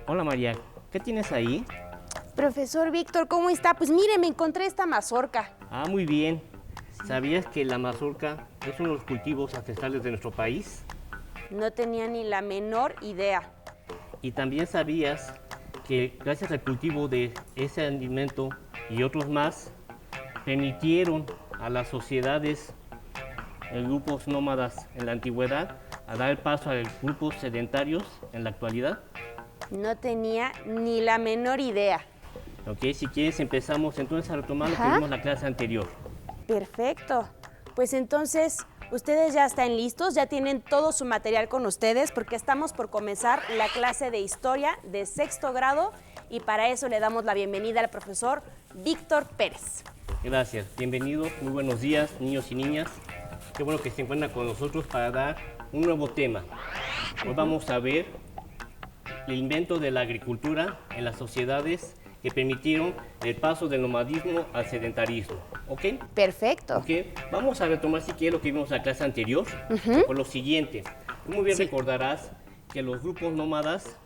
Hola María, ¿qué tienes ahí? Profesor Víctor, ¿cómo está? Pues mire, me encontré esta mazorca. Ah, muy bien. ¿Sabías que la mazorca es uno de los cultivos ancestrales de nuestro país? No tenía ni la menor idea. Y también sabías que gracias al cultivo de ese alimento y otros más, permitieron a las sociedades, grupos nómadas en la antigüedad, a dar el paso a grupos sedentarios en la actualidad. No tenía ni la menor idea. Ok, si quieres empezamos entonces a retomar lo que vimos en la clase anterior. Perfecto. Pues entonces, ustedes ya están listos, ya tienen todo su material con ustedes porque estamos por comenzar la clase de historia de 6º grado y para eso le damos la bienvenida al profesor Víctor Pérez. Gracias, bienvenidos, muy buenos días niños y niñas. Qué bueno que se encuentran con nosotros para dar un nuevo tema. Hoy vamos a ver el invento de la agricultura en las sociedades que permitieron el paso del nomadismo al sedentarismo. ¿Ok? Perfecto. Ok, vamos a retomar si quieres lo que vimos en la clase anterior, por lo siguiente. Tú muy bien recordarás que los grupos nómadas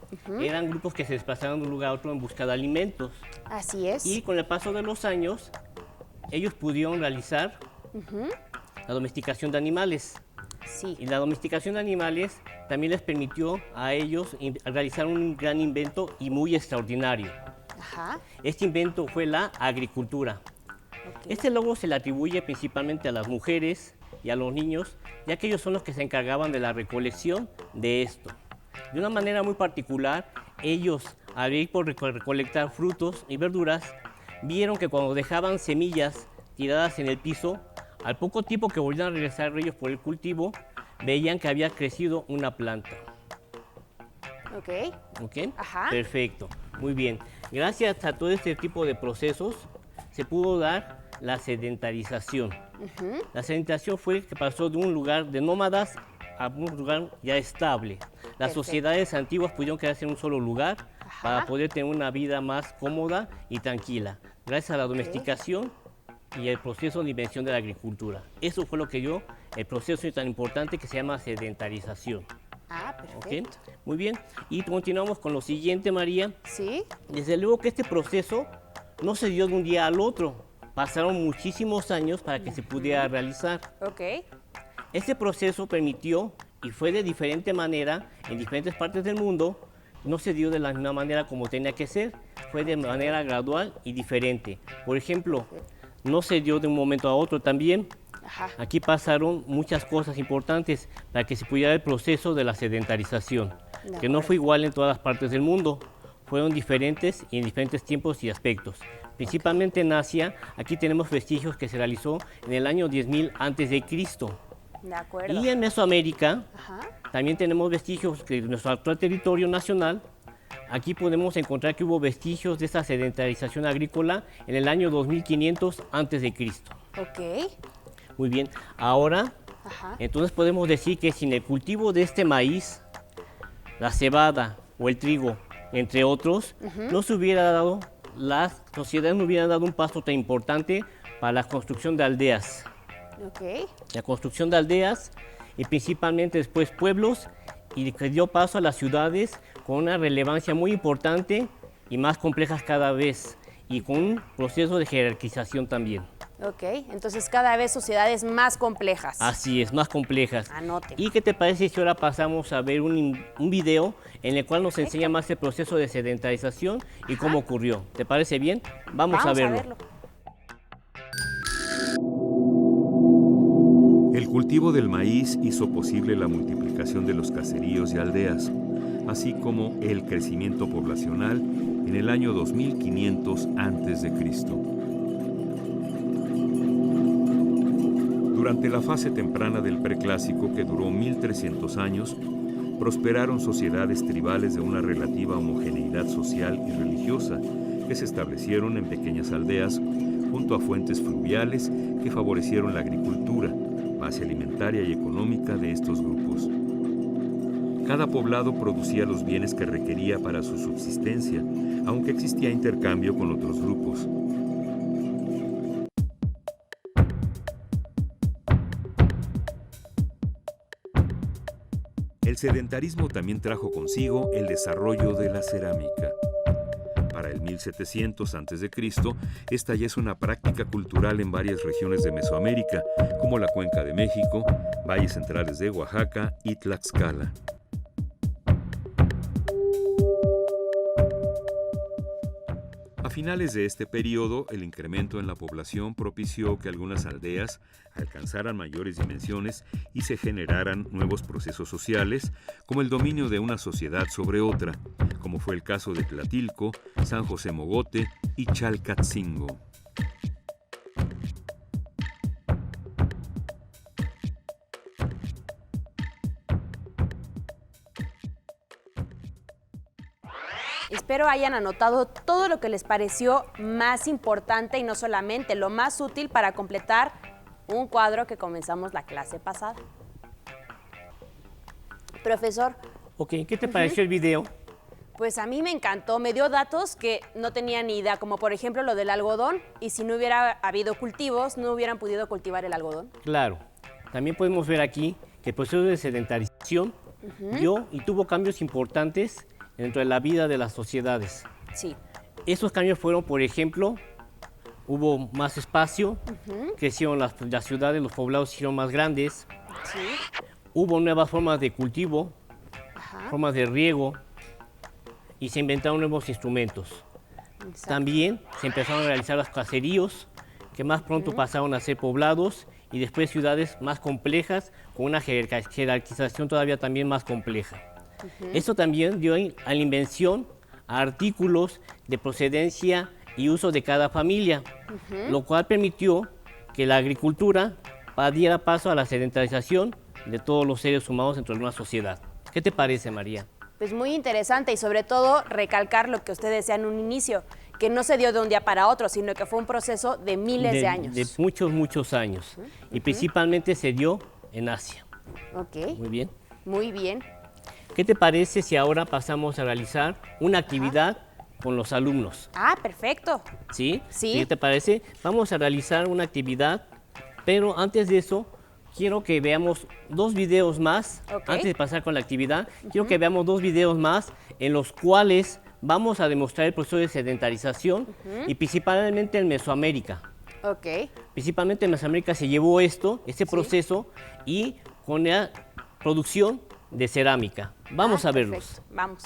eran grupos que se desplazaban de un lugar a otro en busca de alimentos. Así es. Y con el paso de los años, ellos pudieron realizar la domesticación de animales. Sí. Y la domesticación de animales también les permitió a ellos realizar un gran invento y muy extraordinario. Ajá. Este invento fue la agricultura. Ok. Este logro se le atribuye principalmente a las mujeres y a los niños, ya que ellos son los que se encargaban de la recolección de esto. De una manera muy particular, ellos, al ir por recolectar frutos y verduras, vieron que cuando dejaban semillas tiradas en el piso, al poco tiempo que volvían a regresar ellos por el cultivo, veían que había crecido una planta. Ok. ¿Ok? Ajá. Perfecto, muy bien. Gracias a todo este tipo de procesos se pudo dar la sedentarización. La sedentarización fue que pasó de un lugar de nómadas a un lugar ya estable. Las Perfecto. sociedades antiguas pudieron quedarse en un solo lugar para poder tener una vida más cómoda y tranquila, gracias a la domesticación y el proceso de invención de la agricultura. Eso fue lo que dio el proceso tan importante que se llama sedentarización. Ah, ¿Ok? perfecto. Muy bien. Y continuamos con lo siguiente, María. Sí. Desde luego que este proceso no se dio de un día al otro. Pasaron muchísimos años para que se pudiera realizar. Ok. Este proceso permitió, y fue de diferente manera en diferentes partes del mundo, no se dio de la misma manera como tenía que ser, fue de manera gradual y diferente. Por ejemplo, no se dio de un momento a otro también. Ajá. Aquí pasaron muchas cosas importantes para que se pudiera el proceso de la sedentarización, que no fue igual en todas las partes del mundo, fueron diferentes y en diferentes tiempos y aspectos. Principalmente en Asia, aquí tenemos vestigios que se realizó en el año 10.000 antes de Cristo. De acuerdo. Y en Mesoamérica Ajá. también tenemos vestigios de nuestro actual territorio nacional. Aquí podemos encontrar que hubo vestigios de esta sedentarización agrícola en el año 2500 antes de Cristo. Ok. Muy bien, ahora Ajá. entonces podemos decir que sin el cultivo de este maíz, la cebada o el trigo, entre otros, no se hubiera dado, las sociedades no hubieran dado un paso tan importante para la construcción de aldeas. Ok. La construcción de aldeas y principalmente después pueblos y que dio paso a las ciudades con una relevancia muy importante y más complejas cada vez y con un proceso de jerarquización también. Ok. Entonces cada vez sociedades más complejas. Así es, más complejas. Anoten. ¿Y qué te parece si ahora pasamos a ver un video en el cual nos enseña más el proceso de sedentarización y cómo ocurrió? ¿Te parece bien? Vamos a verlo. El cultivo del maíz hizo posible la multiplicación de los caseríos y aldeas, así como el crecimiento poblacional en el año 2500 a.C. Durante la fase temprana del Preclásico, que duró 1300 años, prosperaron sociedades tribales de una relativa homogeneidad social y religiosa que se establecieron en pequeñas aldeas junto a fuentes fluviales que favorecieron la agricultura, base alimentaria y económica de estos grupos. Cada poblado producía los bienes que requería para su subsistencia, aunque existía intercambio con otros grupos. El El sedentarismo también trajo consigo el desarrollo de la cerámica. Para el 1700 a.C., esta ya es una práctica cultural en varias regiones de Mesoamérica, como la Cuenca de México, valles centrales de Oaxaca y Tlaxcala. A finales de este periodo, el incremento en la población propició que algunas aldeas alcanzaran mayores dimensiones y se generaran nuevos procesos sociales, como el dominio de una sociedad sobre otra, como fue el caso de Tlatilco, San José Mogote y Chalcatzingo. Espero hayan anotado todo lo que les pareció más importante y no solamente lo más útil para completar un cuadro que comenzamos la clase pasada. Profesor. Ok, ¿qué te pareció el video? Pues a mí me encantó, me dio datos que no tenía ni idea, como por ejemplo lo del algodón, y si no hubiera habido cultivos, no hubieran podido cultivar el algodón. Claro, también podemos ver aquí que el proceso de sedentarización dio y tuvo cambios importantes dentro de la vida de las sociedades. Sí. Esos cambios fueron, por ejemplo, hubo más espacio, crecieron las ciudades, los poblados se hicieron más grandes, Sí. hubo nuevas formas de cultivo, Ajá. formas de riego, y se inventaron nuevos instrumentos. Exacto. También se empezaron a realizar los caseríos, que más pronto pasaron a ser poblados, y después ciudades más complejas, con una jerarquización todavía también más compleja. Esto también dio a la invención a artículos de procedencia y uso de cada familia, lo cual permitió que la agricultura diera paso a la sedentarización de todos los seres humanos dentro de una sociedad. ¿Qué te parece, María? Pues muy interesante y sobre todo recalcar lo que usted decía en un inicio, que no se dio de un día para otro, sino que fue un proceso de miles de años. De muchos años. Y principalmente se dio en Asia. Ok, Muy bien. muy bien. ¿Qué te parece si ahora pasamos a realizar una actividad con los alumnos? Ah, perfecto. ¿Sí? Sí. ¿Qué te parece? Vamos a realizar una actividad, pero antes de eso, quiero que veamos dos videos más. Ok. Antes de pasar con la actividad, quiero que veamos dos videos más en los cuales vamos a demostrar el proceso de sedentarización y principalmente en Mesoamérica. Ok, Principalmente en Mesoamérica se llevó este proceso y con la producción de cerámica. Vamos a verlos. perfecto. Vamos.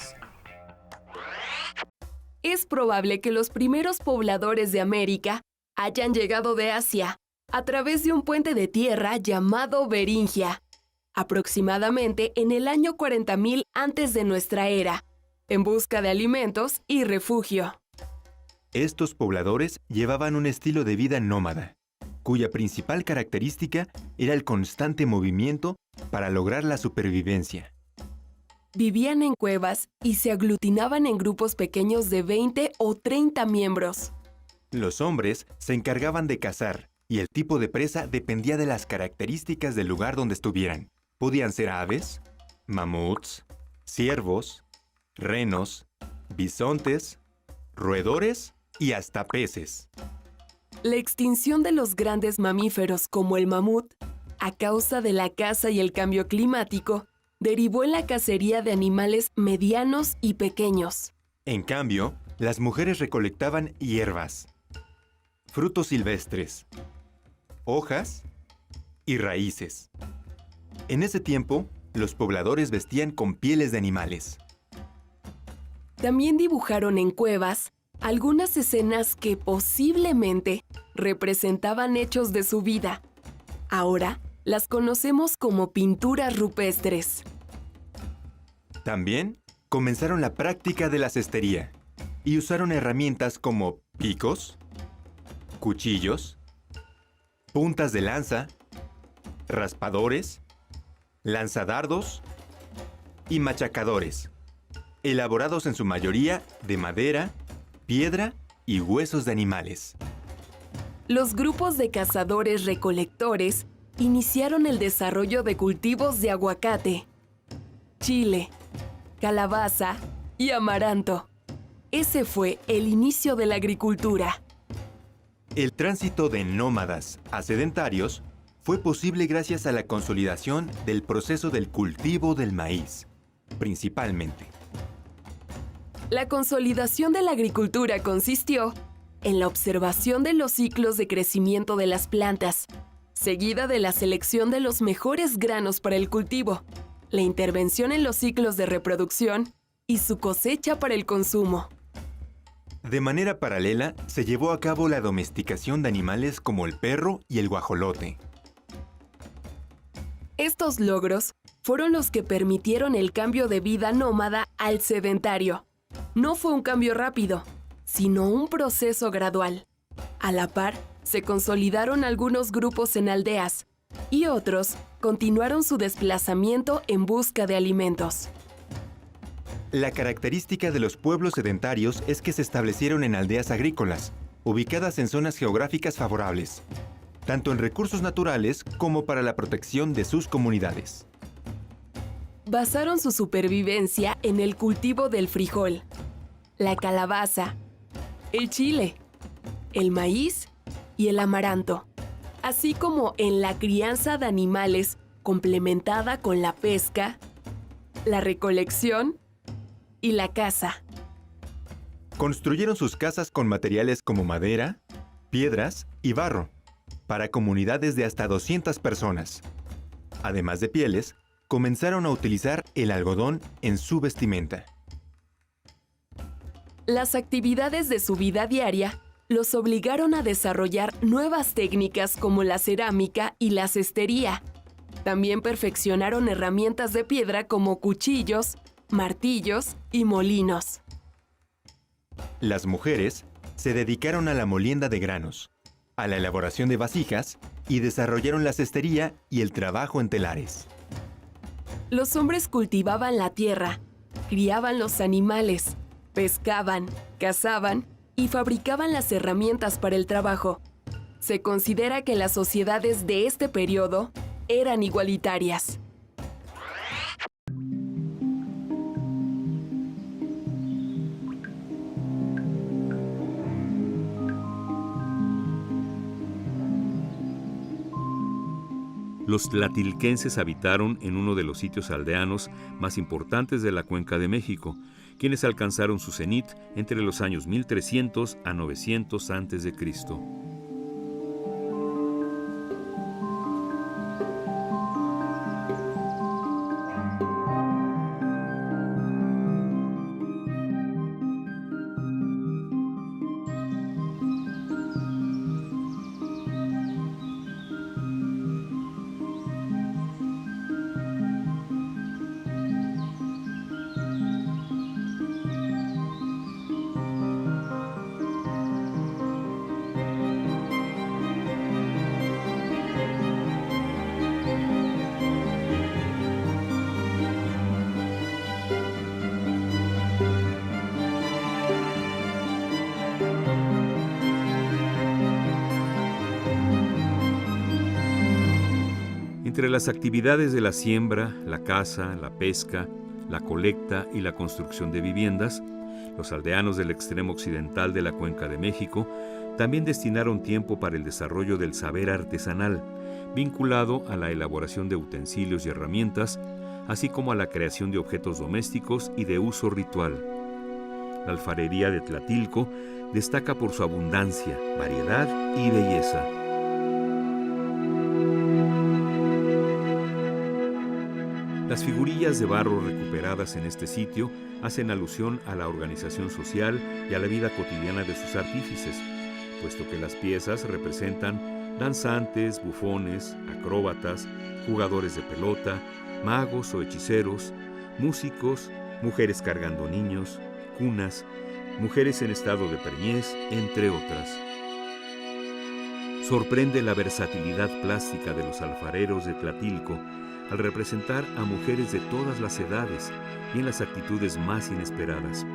Es probable que los primeros pobladores de América hayan llegado de Asia a través de un puente de tierra llamado Beringia, aproximadamente en el año 40.000 antes de nuestra era, en busca de alimentos y refugio. Estos pobladores llevaban un estilo de vida nómada, cuya principal característica era el constante movimiento para lograr la supervivencia. Vivían en cuevas y se aglutinaban en grupos pequeños de 20 o 30 miembros. Los hombres se encargaban de cazar, y el tipo de presa dependía de las características del lugar donde estuvieran. Podían ser aves, mamuts, ciervos, renos, bisontes, roedores y hasta peces. La extinción de los grandes mamíferos como el mamut, a causa de la caza y el cambio climático, derivó en la cacería de animales medianos y pequeños. En cambio, las mujeres recolectaban hierbas, frutos silvestres, hojas y raíces. En ese tiempo, los pobladores vestían con pieles de animales. También dibujaron en cuevas algunas escenas que posiblemente representaban hechos de su vida. Ahora las conocemos como pinturas rupestres. También comenzaron la práctica de la cestería y usaron herramientas como picos, cuchillos, puntas de lanza, raspadores, lanzadardos y machacadores, elaborados en su mayoría de madera, piedra y huesos de animales. Los grupos de cazadores-recolectores iniciaron el desarrollo de cultivos de aguacate, chile, calabaza y amaranto. Ese fue el inicio de la agricultura. El tránsito de nómadas a sedentarios fue posible gracias a la consolidación del proceso del cultivo del maíz, principalmente. La consolidación de la agricultura consistió en la observación de los ciclos de crecimiento de las plantas, seguida de la selección de los mejores granos para el cultivo, la intervención en los ciclos de reproducción y su cosecha para el consumo. De manera paralela, se llevó a cabo la domesticación de animales como el perro y el guajolote. Estos logros fueron los que permitieron el cambio de vida nómada al sedentario. No fue un cambio rápido, sino un proceso gradual. A la par, se consolidaron algunos grupos en aldeas y otros continuaron su desplazamiento en busca de alimentos. La característica de los pueblos sedentarios es que se establecieron en aldeas agrícolas, ubicadas en zonas geográficas favorables, tanto en recursos naturales como para la protección de sus comunidades. Basaron su supervivencia en el cultivo del frijol, la calabaza, el chile, el maíz y el amaranto, así como en la crianza de animales complementada con la pesca, la recolección y la caza. Construyeron sus casas con materiales como madera, piedras y barro, para comunidades de hasta 200 personas. Además de pieles, comenzaron a utilizar el algodón en su vestimenta. Las actividades de su vida diaria los obligaron a desarrollar nuevas técnicas como la cerámica y la cestería. También perfeccionaron herramientas de piedra como cuchillos, martillos y molinos. Las mujeres se dedicaron a la molienda de granos, a la elaboración de vasijas y desarrollaron la cestería y el trabajo en telares. Los hombres cultivaban la tierra, criaban los animales, pescaban, cazaban y fabricaban las herramientas para el trabajo. Se considera que las sociedades de este periodo eran igualitarias. Los tlatilquenses habitaron en uno de los sitios aldeanos más importantes de la Cuenca de México, quienes alcanzaron su cenit entre los años 1300 a 900 a.C. Entre las actividades de la siembra, la caza, la pesca, la colecta y la construcción de viviendas, los aldeanos del extremo occidental de la Cuenca de México también destinaron tiempo para el desarrollo del saber artesanal, vinculado a la elaboración de utensilios y herramientas, así como a la creación de objetos domésticos y de uso ritual. La alfarería de Tlatilco destaca por su abundancia, variedad y belleza. Las figurillas de barro recuperadas en este sitio hacen alusión a la organización social y a la vida cotidiana de sus artífices, puesto que las piezas representan danzantes, bufones, acróbatas, jugadores de pelota, magos o hechiceros, músicos, mujeres cargando niños, cunas, mujeres en estado de preñez, entre otras. Sorprende la versatilidad plástica de los alfareros de Tlatilco al representar a mujeres de todas las edades y en las actitudes más inesperadas.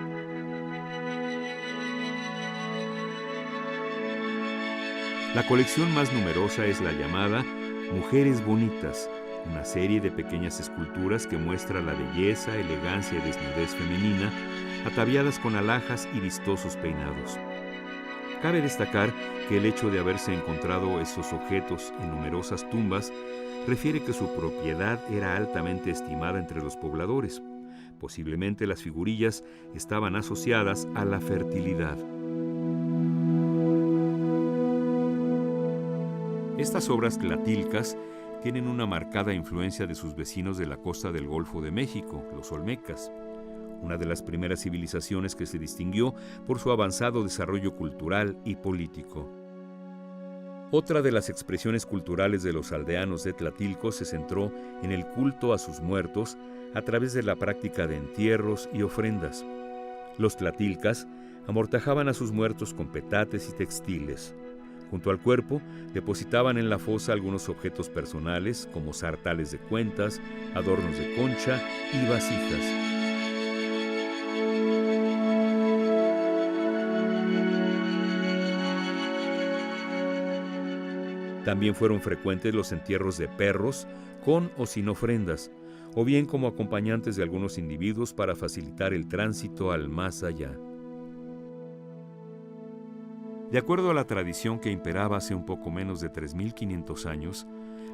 La colección más numerosa es la llamada Mujeres Bonitas, una serie de pequeñas esculturas que muestra la belleza, elegancia y desnudez femenina, ataviadas con alhajas y vistosos peinados. Cabe destacar que el hecho de haberse encontrado esos objetos en numerosas tumbas refiere que su propiedad era altamente estimada entre los pobladores. Posiblemente las figurillas estaban asociadas a la fertilidad. Estas obras tlatilcas tienen una marcada influencia de sus vecinos de la costa del Golfo de México, los olmecas, una de las primeras civilizaciones que se distinguió por su avanzado desarrollo cultural y político. Otra de las expresiones culturales de los aldeanos de Tlatilco se centró en el culto a sus muertos a través de la práctica de entierros y ofrendas. Los tlatilcas amortajaban a sus muertos con petates y textiles. Junto al cuerpo, depositaban en la fosa algunos objetos personales como sartales de cuentas, adornos de concha y vasijas. También fueron frecuentes los entierros de perros con o sin ofrendas, o bien como acompañantes de algunos individuos para facilitar el tránsito al más allá. De acuerdo a la tradición que imperaba hace un poco menos de 3.500 años,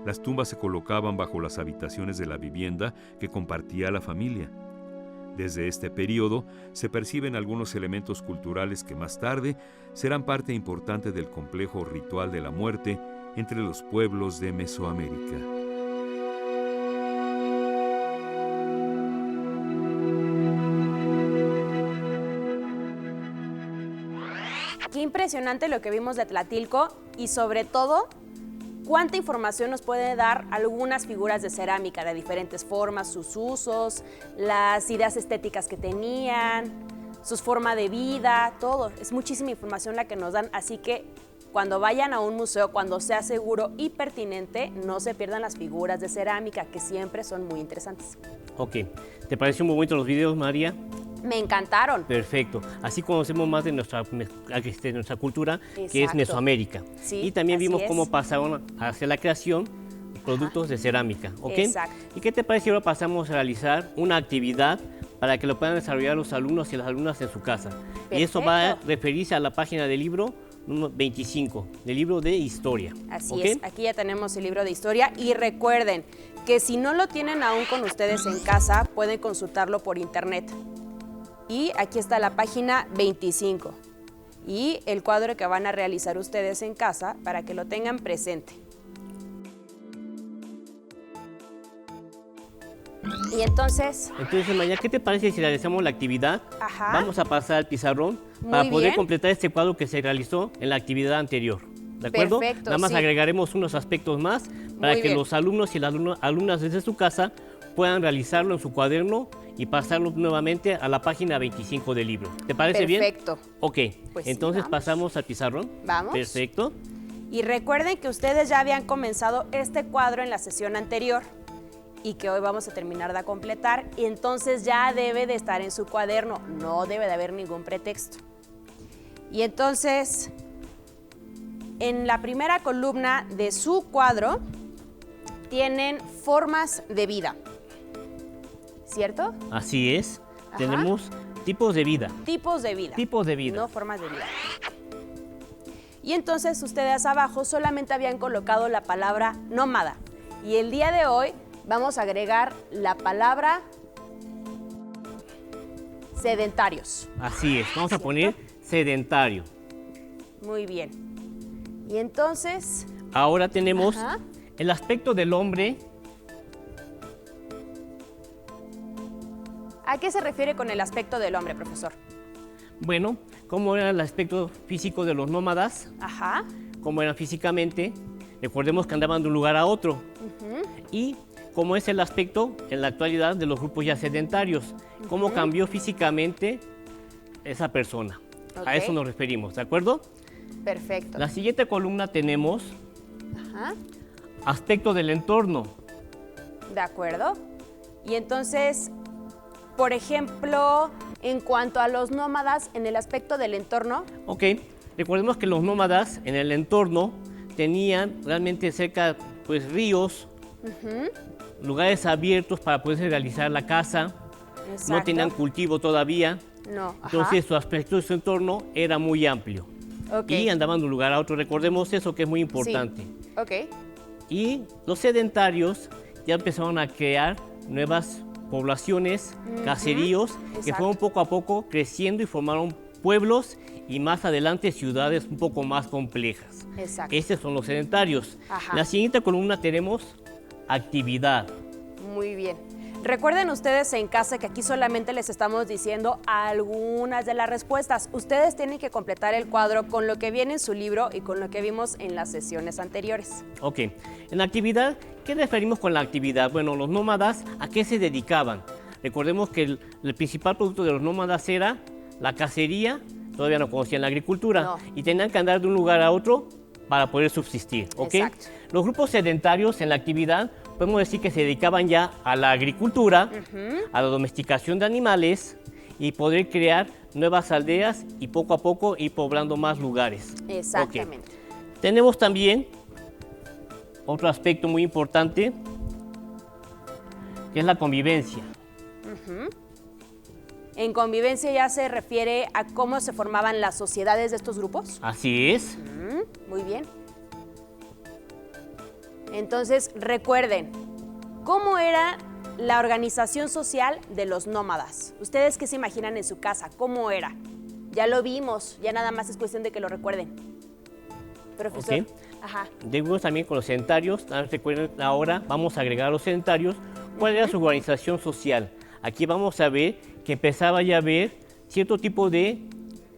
las tumbas se colocaban bajo las habitaciones de la vivienda que compartía la familia. Desde este periodo se perciben algunos elementos culturales que más tarde serán parte importante del complejo ritual de la muerte entre los pueblos de Mesoamérica. Qué impresionante lo que vimos de Tlatilco y sobre todo cuánta información nos puede dar algunas figuras de cerámica de diferentes formas, sus usos, las ideas estéticas que tenían, su forma de vida, todo. Es muchísima información la que nos dan, así que cuando vayan a un museo, cuando sea seguro y pertinente, no se pierdan las figuras de cerámica, que siempre son muy interesantes. Ok, ¿te pareció muy bonito los videos, María? Me encantaron. Perfecto. Así conocemos más de nuestra cultura, que es Exacto. Mesoamérica. Sí, y también así vimos es. cómo pasaron a hacer la creación de productos de cerámica. ¿Ok? Exacto. ¿Y qué te parece si ahora pasamos a realizar una actividad para que lo puedan desarrollar los alumnos y las alumnas en su casa? Y eso va a Perfecto. referirse a la página del libro número 25, del libro de historia. Así ¿Ok? es, aquí ya tenemos el libro de historia y recuerden que si no lo tienen aún con ustedes en casa, pueden consultarlo por internet. Y aquí está la página 25 y el cuadro que van a realizar ustedes en casa para que lo tengan presente. Y entonces, María, ¿qué te parece si realizamos la actividad? Ajá. Vamos a pasar al pizarrón Muy para poder bien. completar este cuadro que se realizó en la actividad anterior. ¿De acuerdo? Perfecto, Nada más sí. agregaremos unos aspectos más para Muy que bien. los alumnos y las alumnas desde su casa puedan realizarlo en su cuaderno y pasarlo nuevamente a la página 25 del libro. ¿Te parece bien? perfecto. Ok, Pues sí, entonces vamos. pasamos al pizarrón. Vamos. Perfecto. Y recuerden que ustedes ya habían comenzado este cuadro en la sesión anterior y que hoy vamos a terminar de completar, y entonces ya debe de estar en su cuaderno, no debe de haber ningún pretexto. Y entonces, en la primera columna de su cuadro tienen formas de vida, ¿cierto? Así es. Ajá. Tenemos tipos de vida. Tipos de vida. Tipos de vida. No formas de vida. Y entonces ustedes abajo solamente habían colocado la palabra nómada. Y el día de hoy vamos a agregar la palabra sedentarios. Así es. Vamos a poner sedentario. Muy bien. Y entonces, Ahora tenemos Ajá. el aspecto del hombre. ¿a qué se refiere con el aspecto del hombre, profesor? Bueno, cómo era el aspecto físico de los nómadas, Ajá. cómo eran físicamente. Recordemos que andaban de un lugar a otro. Y cómo es el aspecto en la actualidad de los grupos ya sedentarios. Cómo cambió físicamente esa persona. Ok. A eso nos referimos, ¿de acuerdo? Perfecto. La siguiente columna tenemos Ajá. aspecto del entorno. De acuerdo. Y entonces, por ejemplo, en cuanto a los nómadas, en el aspecto del entorno, Ok, recordemos que los nómadas en el entorno tenían realmente cerca pues ríos, lugares abiertos para poder realizar la caza, no exacto. tenían cultivo todavía, No, ajá. entonces su aspecto de su entorno era muy amplio. Ok. y andaban de un lugar a otro. Recordemos eso que es muy importante. Ok. Y los sedentarios ya empezaron a crear nuevas poblaciones, caseríos, que exacto. fueron poco a poco creciendo y formaron pueblos y más adelante ciudades un poco más complejas. Exacto. Estos son los sedentarios. Ajá. En la siguiente columna tenemos actividad. Muy bien. Recuerden ustedes en casa que aquí solamente les estamos diciendo algunas de las respuestas. Ustedes tienen que completar el cuadro con lo que viene en su libro y con lo que vimos en las sesiones anteriores. Ok, en la actividad, ¿qué referimos con la actividad? Bueno, los nómadas, ¿a qué se dedicaban? Recordemos que el principal producto de los nómadas era la cacería, todavía no conocían la agricultura, No. y tenían que andar de un lugar a otro para poder subsistir, ¿ok? Exacto. Los grupos sedentarios en la actividad, podemos decir que se dedicaban ya a la agricultura, a la domesticación de animales y poder crear nuevas aldeas y poco a poco ir poblando más lugares. Exactamente. Ok. Tenemos también otro aspecto muy importante, que es la convivencia. En convivencia ya se refiere a cómo se formaban las sociedades de estos grupos. Así es. Muy bien. Entonces, recuerden, ¿cómo era la organización social de los nómadas? ¿Ustedes qué se imaginan en su casa? ¿Cómo era? Ya lo vimos, ya nada más es cuestión de que lo recuerden. Profesor. Ok. Ajá. Debemos también con los sedentarios, recuerden ahora, vamos a agregar a los sedentarios, ¿cuál era su organización social? Aquí vamos a ver que empezaba ya a haber cierto tipo de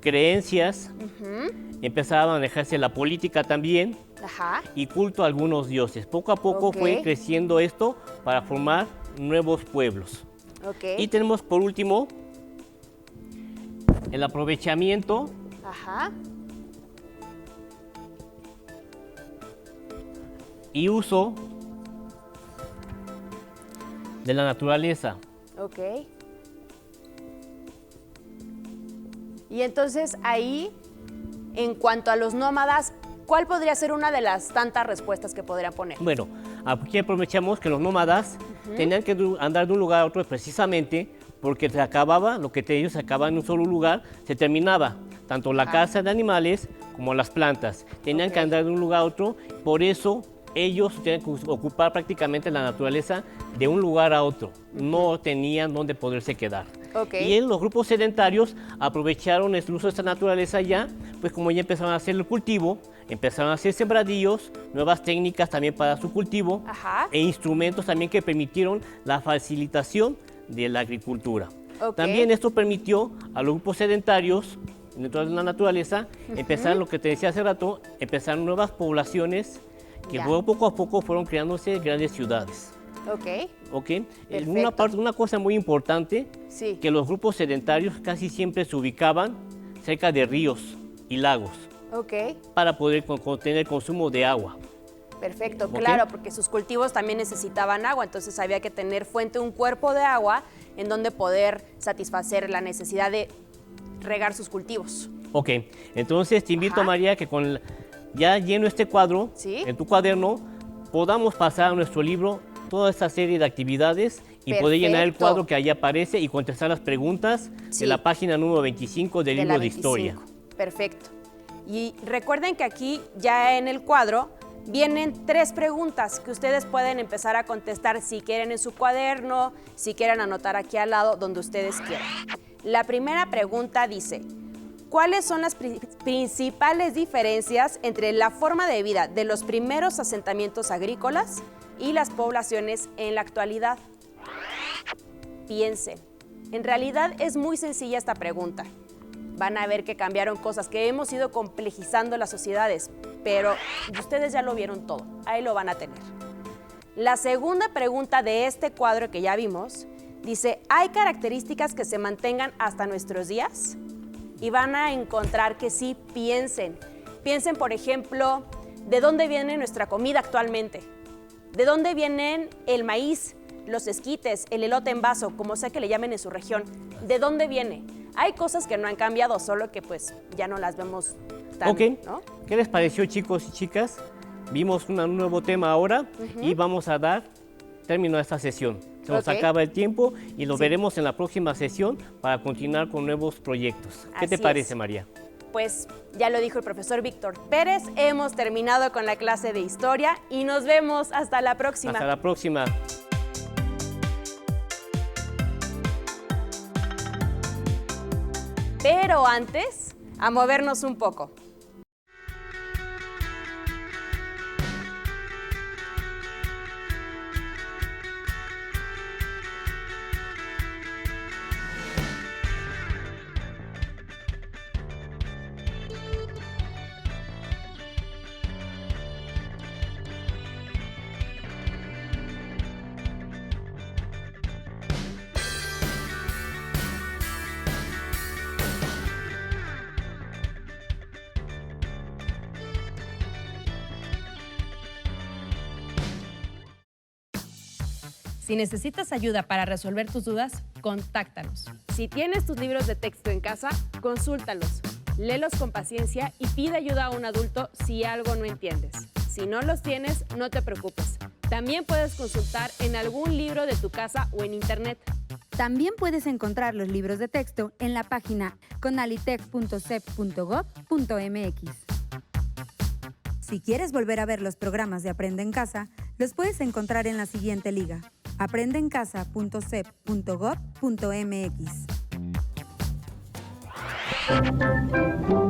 creencias, empezaba a manejarse la política también, Ajá. y culto a algunos dioses. Poco a poco Ok. fue creciendo esto para formar nuevos pueblos. Ok. Y tenemos por último el aprovechamiento Ajá. y uso de la naturaleza. Ok. Y entonces ahí, en cuanto a los nómadas, ¿cuál podría ser una de las tantas respuestas que podrían poner? Bueno, aquí aprovechamos que los nómadas tenían que andar de un lugar a otro precisamente porque se acababa, lo que ellos acababan en un solo lugar, se terminaba, tanto la caza de animales como las plantas. Tenían que Ok. andar de un lugar a otro, por eso ellos tenían que ocupar prácticamente la naturaleza de un lugar a otro. No tenían dónde poderse quedar. Ok. Y en los grupos sedentarios aprovecharon el uso de esta naturaleza ya, pues como ya empezaron a hacer el cultivo, empezaron a hacer sembradíos, nuevas técnicas también para su cultivo Ajá. e instrumentos también que permitieron la facilitación de la agricultura. Ok. También esto permitió a los grupos sedentarios dentro de la naturaleza empezar lo que te decía hace rato, empezar nuevas poblaciones que Ya. luego poco a poco fueron creándose grandes ciudades. Ok. ¿Ok? Perfecto. Una cosa muy importante, Sí. que los grupos sedentarios casi siempre se ubicaban cerca de ríos y lagos Ok. para poder tener consumo de agua. Perfecto, Ok. claro, porque sus cultivos también necesitaban agua, entonces había que tener fuente, un cuerpo de agua en donde poder satisfacer la necesidad de regar sus cultivos. Ok, entonces te invito, Ajá. María, que ya lleno este cuadro, Sí. en tu cuaderno, podamos pasar a nuestro libro toda esta serie de actividades y poder llenar el Perfecto. cuadro que ahí aparece y contestar las preguntas Sí. de la página número 25 del de libro la de historia. 25. Perfecto. Y recuerden que aquí ya en el cuadro vienen 3 preguntas que ustedes pueden empezar a contestar si quieren en su cuaderno, si quieren anotar aquí al lado, donde ustedes quieran. La primera pregunta dice, ¿cuáles son las principales diferencias entre la forma de vida de los primeros asentamientos agrícolas y las poblaciones en la actualidad? Piensen. En realidad es muy sencilla esta pregunta. Van a ver que cambiaron cosas, que hemos ido complejizando las sociedades, pero ustedes ya lo vieron todo, ahí lo van a tener. La segunda pregunta de este cuadro que ya vimos dice, ¿hay características que se mantengan hasta nuestros días? Y van a encontrar que sí, piensen. Piensen, por ejemplo, ¿de dónde viene nuestra comida actualmente? ¿De dónde vienen el maíz, los esquites, el elote en vaso, como sea que le llamen en su región? ¿De dónde viene? Hay cosas que no han cambiado, solo que pues ya no las vemos tan, Ok, ¿no? ¿qué les pareció, chicos y chicas? Vimos un nuevo tema ahora y vamos a dar término a esta sesión. Se nos Ok. acaba el tiempo y lo Sí. veremos en la próxima sesión para continuar con nuevos proyectos. ¿Qué te Así parece, es. María? pues ya lo dijo el profesor Víctor Pérez, hemos terminado con la clase de historia y nos vemos hasta la próxima. Hasta la próxima. Pero antes, a movernos un poco. Si necesitas ayuda para resolver tus dudas, contáctanos. Si tienes tus libros de texto en casa, consúltalos, léelos con paciencia y pide ayuda a un adulto si algo no entiendes. Si no los tienes, no te preocupes. También puedes consultar en algún libro de tu casa o en internet. También puedes encontrar los libros de texto en la página conalitec.cep.gov.mx. Si quieres volver a ver los programas de Aprende en Casa, los puedes encontrar en la siguiente liga: aprendeencasa.cep.gov.mx.